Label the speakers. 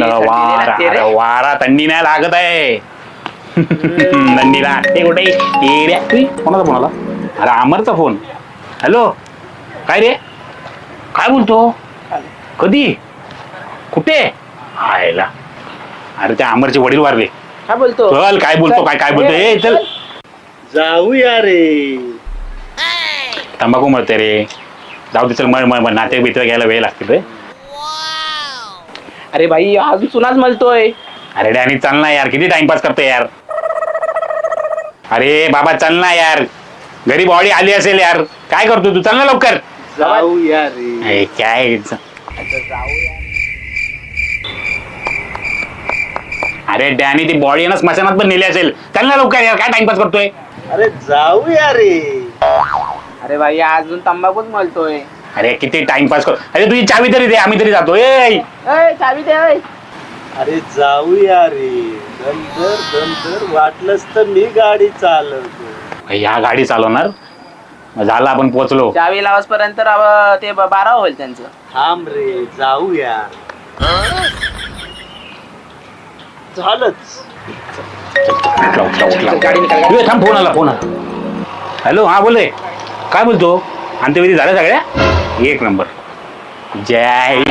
Speaker 1: थंड वारा, अरे वारा थंडी नाही लागत आहे. थंडी लागते कुठे येड्या. कोणाचा फोन आला? अरे अमरचा फोन. हॅलो, काय रे, काय बोलतो? कधी, कुठे? आयला, अरे त्या अमरचे वडील वारले.
Speaker 2: काय बोलतो?
Speaker 1: चल, काय बोलतो, काय काय बोलतो? ए चल,
Speaker 3: जाऊया रे.
Speaker 1: तंबाखू मळते रे. जाऊ दे, चल, मळ नाते बित्र घ्यायला वेळ लागतील रे.
Speaker 2: अरे भाई अजून सुनाच म्हणतोय.
Speaker 1: अरे डॅनी चल ना यार, किती टाइमपास करतो यार. अरे बाबा चल ना यार, घरी बॉडी आली असेल यार. काय करतो तू? चल ना लवकर.
Speaker 3: जाऊया रे.
Speaker 1: काय अरे डॅनी ती बॉडी ना स्मशानात पण नेली असेल. चल ना लवकर यार, काय टाइमपास करतोय?
Speaker 3: अरे जाऊया रे.
Speaker 2: अरे भाई अजून तंबाखूच म्हणतोय.
Speaker 1: अरे किती टाइमपास कर. अरे तुझी चावी तरी दे, आम्ही तरी जातो.
Speaker 2: चावी दे.
Speaker 3: अरे जाऊया रे. दमदर वाटलंच तर मी गाडी चालवतो.
Speaker 1: ह्या गाडी चालवणार? झालं, आपण पोहोचलो.
Speaker 2: चावी लावस पर्यंत ते 12 होईल त्यांचं.
Speaker 3: थांब रे, जाऊया. झालंच.
Speaker 1: थांब, फोन आला, फोन आला. हॅलो, हा बोल रे. काय बोलतो? अंत्यविधी झाल्या सगळ्या? एक नंबर. जय